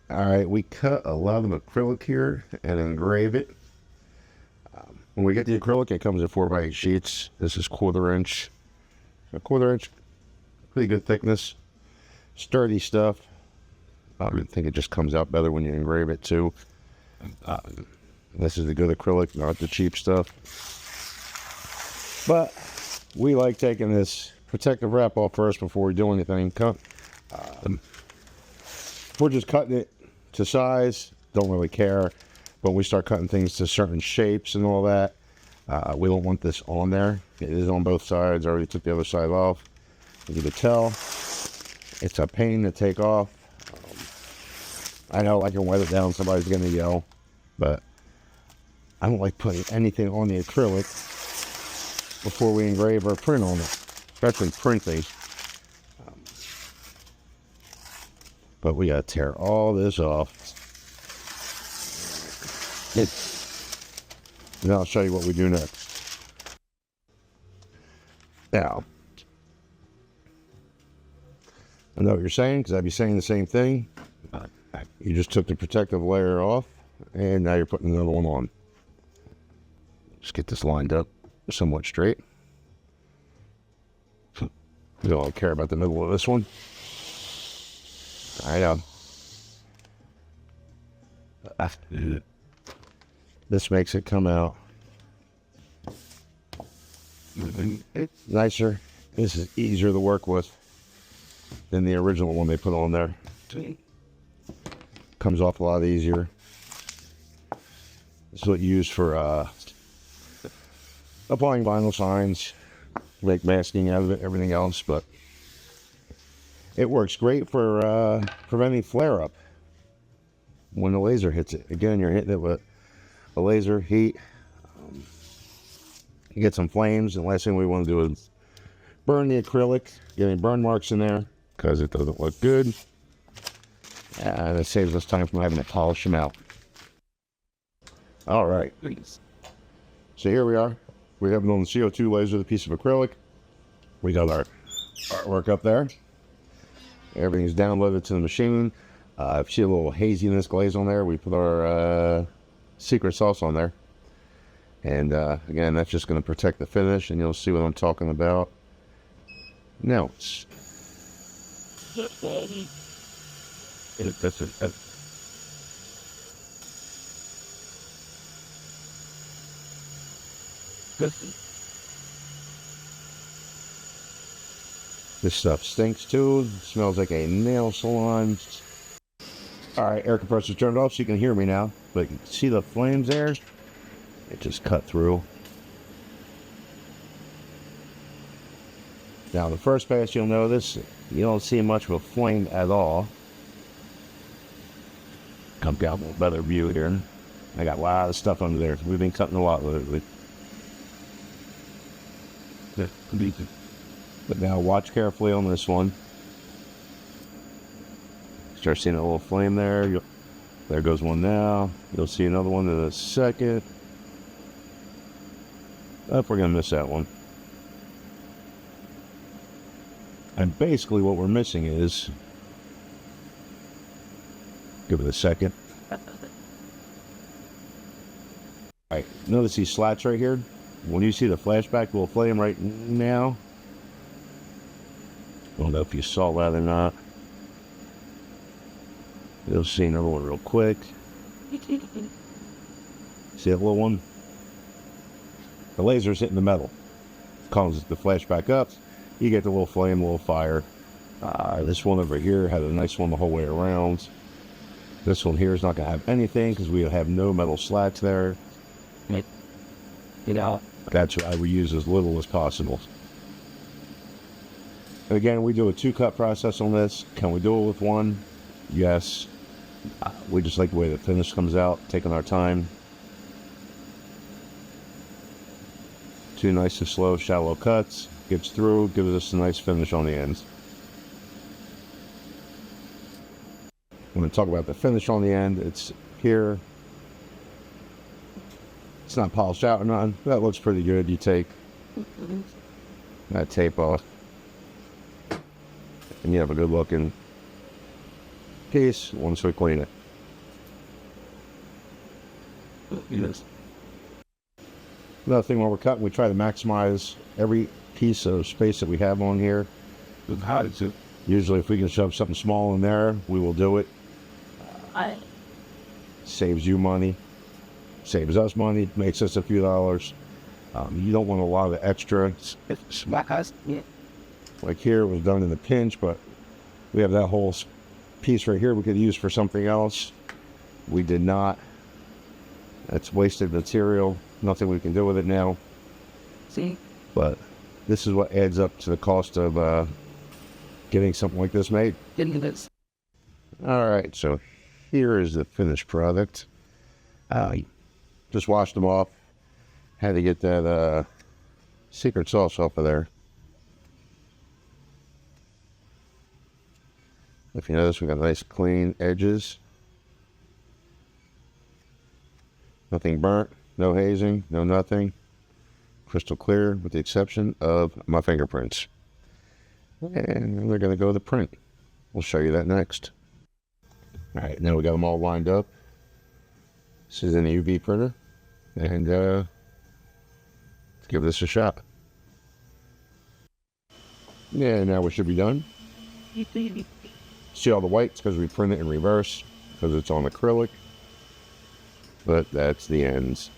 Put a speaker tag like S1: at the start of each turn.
S1: All right, we cut a lot of acrylic here and engrave it. When we get the acrylic, it comes in 4x8 sheets. This is a quarter inch, pretty good thickness, sturdy stuff. I think it just comes out better when you engrave it too. This is the good acrylic, not the cheap stuff. But we like taking this protective wrap off first before we do anything. We're just cutting it to size, don't really care. But when we start cutting things to certain shapes and all that, we don't want this on there. It is on both sides. I already took the other side off. You can tell it's a pain to take off. I know I can wet it down, somebody's gonna yell, but I don't like putting anything on the acrylic before we engrave or print on it, especially printing. But we gotta tear all this off. And I'll show you what we do next. Now, I know what you're saying, because I'd be saying the same thing. You just took the protective layer off, and now you're putting another one on. Just get this lined up somewhat straight. We don't care about the middle of this one. I know. This makes it come out nicer. This is easier to work with than the original one they put on there. Comes off a lot easier. This is what you use for applying vinyl signs, make masking out of it, everything else, but it works great for preventing flare-up when the laser hits it. Again, you're hitting it with a laser heat. You get some flames, and the last thing we want to do is burn the acrylic, get any burn marks in there, because it doesn't look good. And it saves us time from having to polish them out. All right. So here we are. We have it on the CO2 laser, the piece of acrylic. We got our artwork up there. Everything's downloaded to the machine. If you see a little haziness glaze on there, we put our secret sauce on there. And again, that's just going to protect the finish, and you'll see what I'm talking about. Now, this stuff stinks too. It smells like a nail salon. All right, air compressor turned off so you can hear me now. But you can see the flames there? It just cut through. Now, the first pass, you'll notice you don't see much of a flame at all. Come down with a better view here. I got a lot of stuff under there. We've been cutting a lot lately. But now watch carefully on this one. Start seeing a little flame there. There goes one now. You'll see another one in a second. Oh, we're going to miss that one. And basically what we're missing is... Give it a second. Alright, notice these slats right here? When you see the flashback little flame right now, I don't know if you saw that or not. You'll see another one real quick. See that little one? The laser's hitting the metal. Causes the flashback up. You get the little flame, little fire. This one over here had a nice one the whole way around. This one here is not going to have anything because we have no metal slats there. You know, that's why we use as little as possible. And again, we do a 2-cut process on this. Can we do it with one? Yes. We just like the way the finish comes out, taking our time. 2 nice and slow, shallow cuts. Gets through, gives us a nice finish on the ends. I'm going to talk about the finish on the end. It's here. It's not polished out or nothing. That looks pretty good. You take that tape off, and you have a good looking piece once we clean it.
S2: Yes.
S1: Another thing while we're cutting, we try to maximize every piece of space that we have on here.
S2: How is it?
S1: Usually if we can shove something small in there, we will do it. Saves you money, saves us money, makes us a few dollars. You don't want a lot of extra. Like here, it was done in a pinch, but we have that whole piece right here we could use for something else. We did not. That's wasted material. Nothing we can do with it now.
S2: See?
S1: But this is what adds up to the cost of getting something like this made.
S2: Getting this.
S1: All right, so here is the finished product. Just washed them off. Had to get that secret sauce off of there. If you notice, we got nice clean edges. Nothing burnt, no hazing, no nothing. Crystal clear with the exception of my fingerprints. And they're going to go to the print. We'll show you that next. All right, now we got them all lined up. This is in the UV printer. And let's give this a shot. Yeah, now we should be done. See all the whites because we print it in reverse because it's on acrylic. But that's the ends.